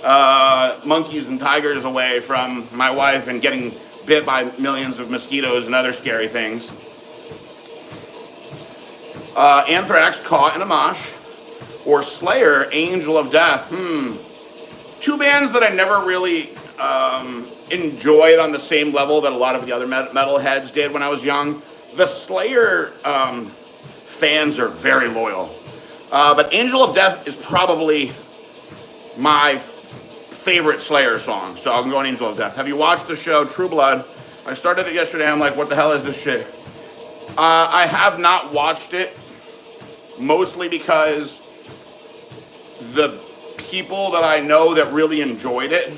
monkeys and tigers away from my wife and getting bit by millions of mosquitoes and other scary things. Anthrax, Caught in a Mosh, or Slayer, Angel of Death. Two bands that I never really enjoyed on the same level that a lot of the other metalheads did when I was young. The Slayer fans are very loyal. But Angel of Death is probably my favorite Slayer song. So I'm going Angel of Death. Have you watched the show True Blood? I started it yesterday. I'm like, what the hell is this shit? I have not watched it, mostly because the people that I know that really enjoyed it,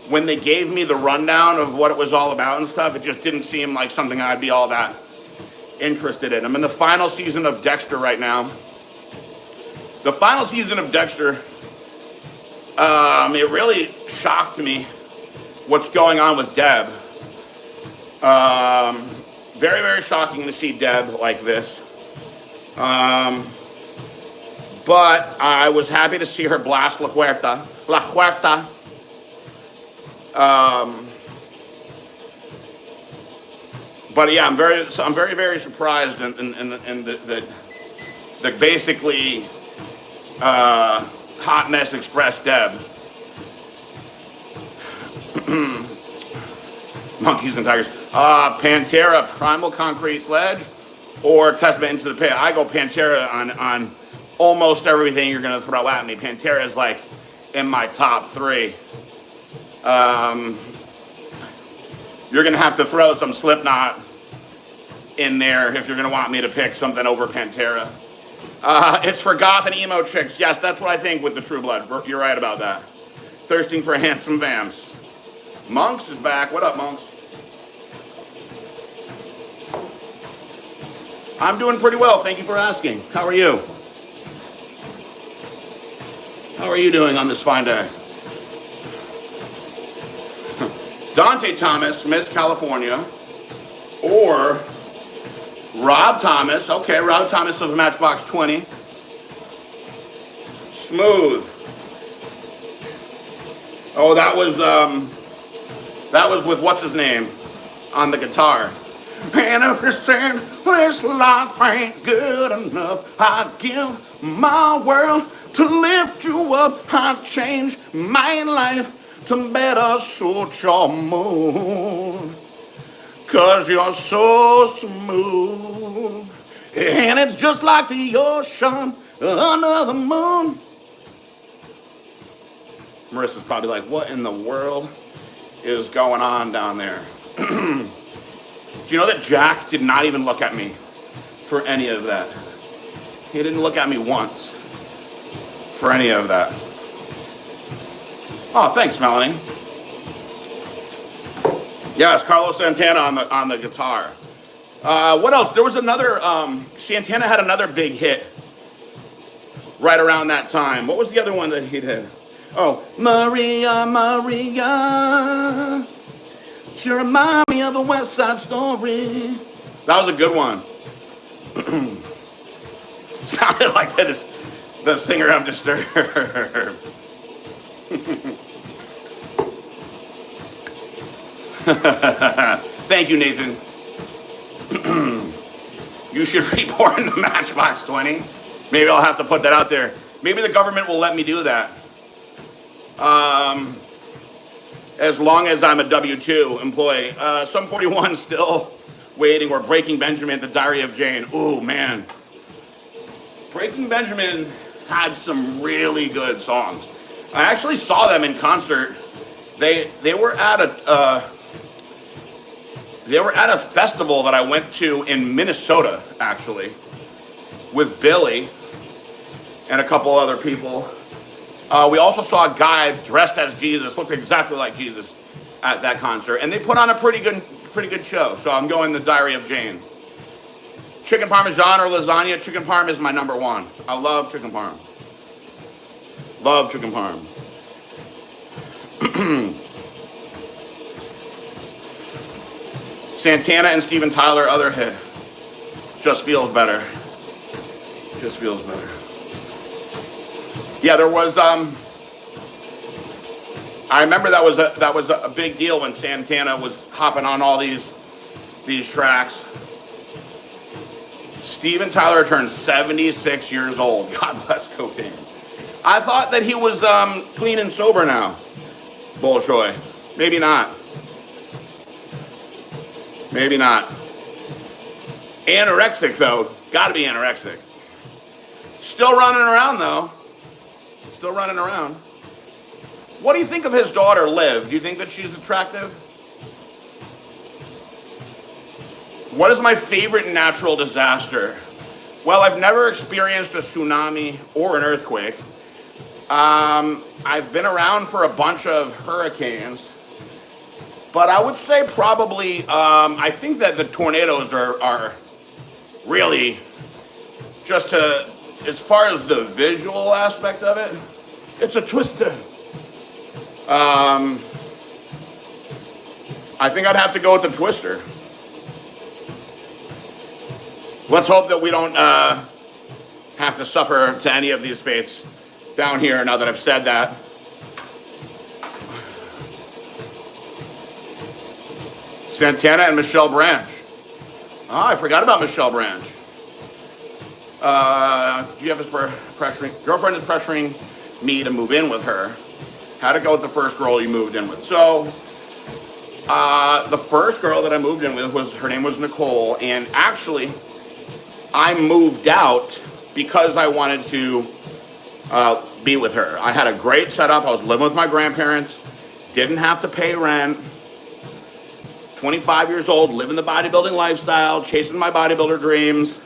when they gave me the rundown of what it was all about and stuff, it just didn't seem like something I'd be all that interested in. I'm in the final season of Dexter right now. The final season of Dexter, it really shocked me what's going on with Deb. Very, very shocking to see Deb like this. But I was happy to see her blast La Huerta. But yeah, I'm very, very surprised in the basically hot mess express Deb. Monkeys and Tigers. Pantera, Primal Concrete Sledge, or Testament into the Pit. I go Pantera on almost everything you're gonna throw at me. Pantera is like in my top three. You're gonna have to throw some Slipknot in there if you're gonna want me to pick something over Pantera. It's for goth and emo chicks. Yes, that's what I think with the True Blood. You're right about that. Thirsting for handsome vamps. Monks is back. What up, Monks? I'm doing pretty well. Thank you for asking. How are you? How are you doing on this fine day? Dante Thomas, Miss California, or Rob Thomas. Okay, Rob Thomas of Matchbox 20. Smooth. Oh, that was with what's his name on the guitar. And if you're saying this life ain't good enough, I'd give my world to lift you up. I'd change my life to better suit your mood. 'Cause you're so smooth. And it's just like the ocean under the moon. Marissa's probably like, what in the world is going on down there? Do you know that Jack did not even look at me for any of that? He didn't look at me once for any of that. Oh, thanks, Melanie. Yes, Carlos Santana on the guitar. What else? There was another, Santana had another big hit right around that time. What was the other one that he did? Oh, Maria, Maria, she remind me of a West Side Story. That was a good one. Sounded like that is the singer of Disturbed. Thank you, Nathan. You should report in the Matchbox 20. Maybe I'll have to put that out there. Maybe the government will let me do that. As long as I'm a W-2 employee. Some 41 still waiting, or Breaking Benjamin, The Diary of Jane. Ooh, man. Breaking Benjamin had some really good songs. I actually saw them in concert. They were at a festival that I went to in Minnesota, actually, with Billy and a couple other people. We also saw a guy dressed as Jesus, looked exactly like Jesus at that concert, and they put on a pretty good show. So I'm going The Diary of Jane. Chicken Parmesan or lasagna? Chicken Parm is my number one. I love chicken parm. Love chicken parm. Santana and Steven Tyler, other hit. Just feels better. Just feels better. Yeah, there was, I remember that was a big deal when Santana was hopping on all these tracks. Steven Tyler turned 76 years old. God bless cocaine. I thought that he was clean and sober now. Bolshoi. Maybe not. Maybe not. Anorexic, though. Gotta be anorexic. Still running around, though. Still running around. What do you think of his daughter, Liv? Do you think that she's attractive? What is my favorite natural disaster? Well, I've never experienced a tsunami or an earthquake. I've been around for a bunch of hurricanes. But I would say probably, I think that the tornadoes are really just as far as the visual aspect of it, it's a twister. I think I'd have to go with the twister. Let's hope that we don't have to suffer to any of these fates down here now that I've said that. Santana and Michelle Branch. Oh, I forgot about Michelle Branch. GF is pressuring, girlfriend is pressuring me to move in with her. How'd it go with the first girl you moved in with? So, the first girl that I moved in with her name was Nicole, and actually, I moved out because I wanted to be with her. I had a great setup. I was living with my grandparents, didn't have to pay rent. 25 years old, living the bodybuilding lifestyle, chasing my bodybuilder dreams.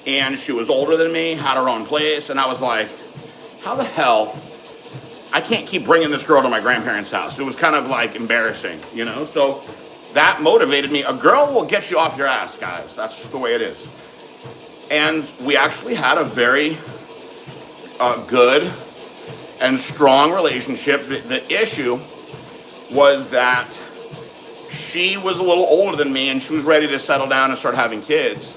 And she was older than me, had her own place. And I was like, how the hell? I can't keep bringing this girl to my grandparents' house. It was kind of like embarrassing, you know? So that motivated me. A girl will get you off your ass, guys. That's just the way it is. And we actually had a very good and strong relationship. The issue was that she was a little older than me and she was ready to settle down and start having kids.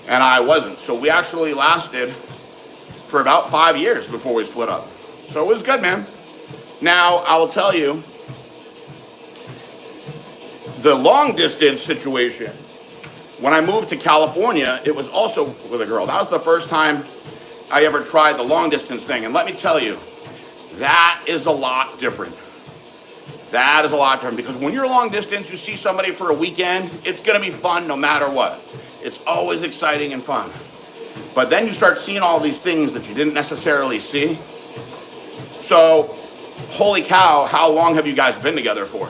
And I wasn't. So we actually lasted for about 5 years before we split up. So it was good, man. Now, I will tell you, the long distance situation, when I moved to California, it was also with a girl. That was the first time I ever tried the long distance thing. And let me tell you, that is a lot different. That is a lot different because when you're long distance, you see somebody for a weekend, it's going to be fun no matter what. It's always exciting and fun. But then you start seeing all these things that you didn't necessarily see. So, holy cow, how long have you guys been together for?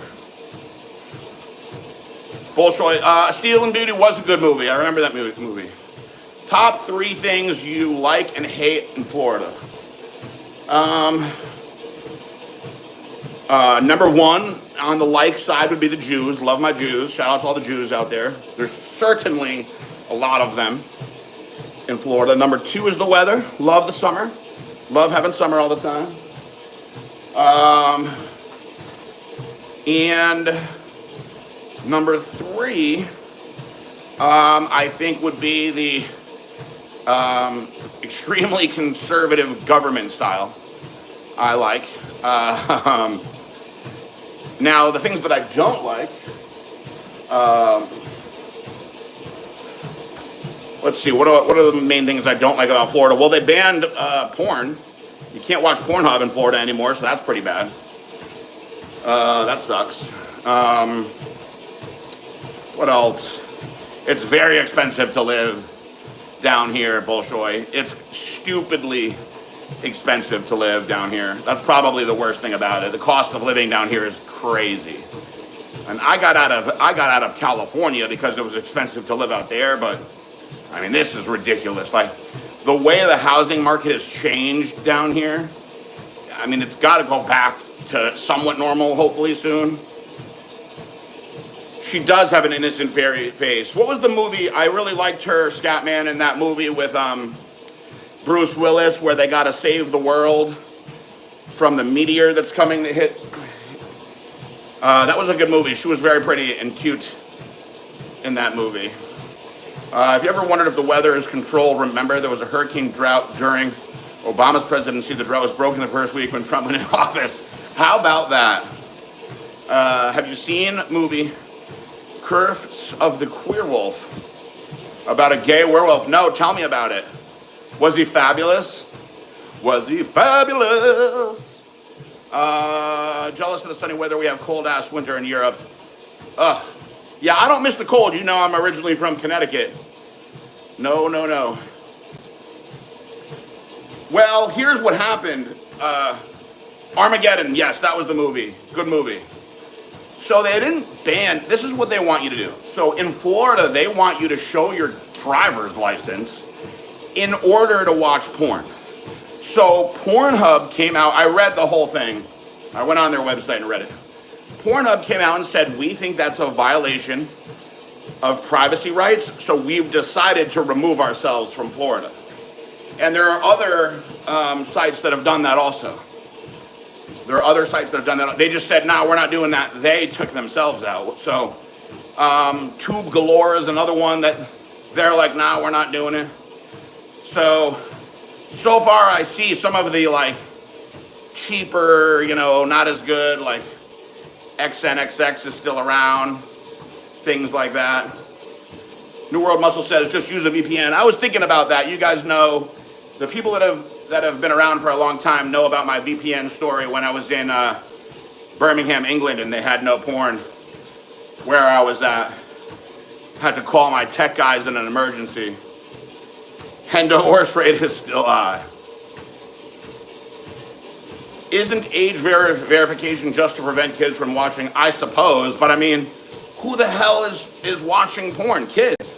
Bolshoi, Steel and Beauty was a good movie. I remember that movie. Top 3 things you like and hate in Florida. Number 1 on the like side would be the Jews. Love my Jews. Shout out to all the Jews out there. There's certainly a lot of them in Florida. Number 2 is the weather. Love the summer. Love having summer all the time. And number 3, I think would be the extremely conservative government style. I like. Now, the things that I don't like, let's see, what are the main things I don't like about Florida? Well, they banned porn. You can't watch Pornhub in Florida anymore, so that's pretty bad. That sucks. What else? It's very expensive to live down here, Bolshoi. It's stupidly expensive to live down here. That's probably the worst thing about it. The cost of living down here is crazy. And I got out of California because it was expensive to live out there, but I mean, this is ridiculous. Like, the way the housing market has changed down here, I mean, it's got to go back to somewhat normal, hopefully soon. She does have an innocent fairy face. What was the movie? I really liked her, Scatman, in that movie with Bruce Willis, where they got to save the world from the meteor that's coming to hit. That was a good movie. She was very pretty and cute in that movie. If you ever wondered if the weather is controlled, remember there was a hurricane drought during Obama's presidency. The drought was broken the first week when Trump went in office. How about that? Have you seen movie Curse of the Queer Wolf about a gay werewolf? No, tell me about it. Was he fabulous? Was he fabulous? Jealous of the sunny weather. We have cold-ass winter in Europe. Ugh. Yeah, I don't miss the cold. You know I'm originally from Connecticut. No. Well, here's what happened. Armageddon. Yes, that was the movie. Good movie. So they didn't ban. This is what they want you to do. So in Florida, they want you to show your driver's license in order to watch porn. So Pornhub came out. I read the whole thing. I went on their website and read it. Pornhub came out and said, we think that's a violation of privacy rights, so we've decided to remove ourselves from Florida. And there are other sites that have done that also. There are other sites that have done that. They just said, no, we're not doing that. They took themselves out. So Tube Galore is another one that they're like, nah, we're not doing it. So far I see some of the like cheaper, not as good, like XNXX is still around, things like that. New World Muscle says, just use a VPN. I was thinking about that. You guys know, the people that have been around for a long time know about my VPN story when I was in Birmingham, England, and they had no porn where I was at. Had to call my tech guys in an emergency. And divorce rate is still high. Isn't age verification just to prevent kids from watching? I suppose, but I mean, Who the hell is watching porn? Kids.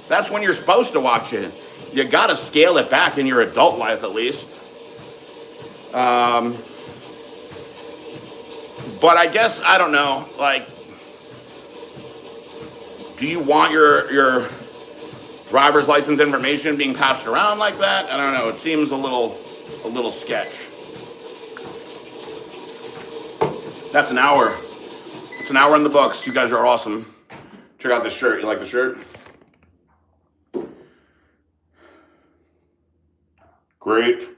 That's when you're supposed to watch it. You gotta scale it back in your adult life at least. But I guess, I don't know, like, do you want your driver's license information being passed around like that? I don't know. It seems a little sketch. That's an hour. It's an hour in the books. You guys are awesome. Check out this shirt. You like the shirt? Great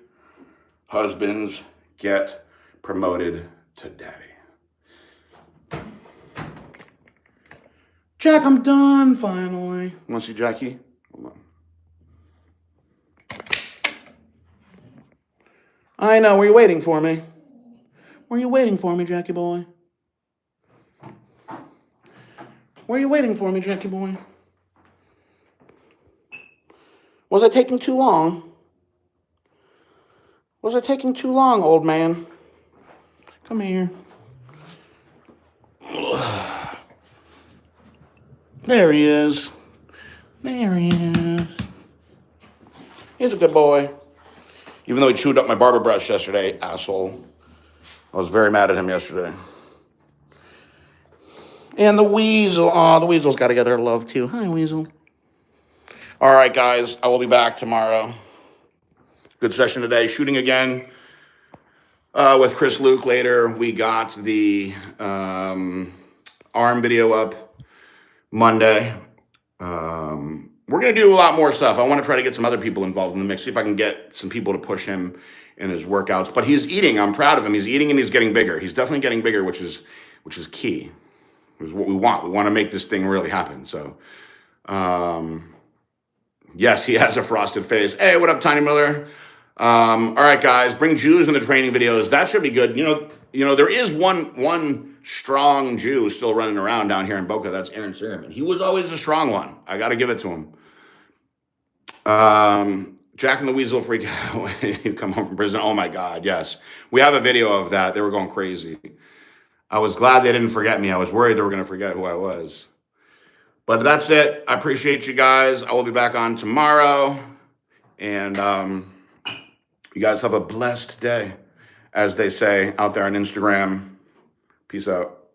husbands get promoted to daddy. Jack, I'm done finally. Want to see Jackie? Hold on. I know. Were you waiting for me? Were you waiting for me, Jackie boy? Were you waiting for me, Jackie boy? Was I taking too long? Was I taking too long, old man? Come here. There he is. There he is. He's a good boy. Even though he chewed up my barber brush yesterday, asshole. I was very mad at him yesterday. And the weasel. Oh, the weasel's got to get their love too. Hi, weasel. All right, guys. I will be back tomorrow. Good session today. Shooting again with Chris Luke later. We got the arm video up Monday. We're going to do a lot more stuff. I want to try to get some other people involved in the mix, see if I can get some people to push him in his workouts. But he's eating. I'm proud of him. He's eating and he's getting bigger. He's definitely getting bigger, which is key. Which is what we want. We want to make this thing really happen. So, yes, he has a frosted face. Hey, what up, Tiny Miller? All right, guys, bring Jews in the training videos. That should be good. You know, there is one strong Jew still running around down here in Boca. That's Aaron Sermon. He was always a strong one. I got to give it to him. Jack and the Weasel freak out when you come home from prison. Oh my God, yes. We have a video of that. They were going crazy. I was glad they didn't forget me. I was worried they were going to forget who I was. But that's it. I appreciate you guys. I will be back on tomorrow. And you guys have a blessed day, as they say out there on Instagram. Peace out.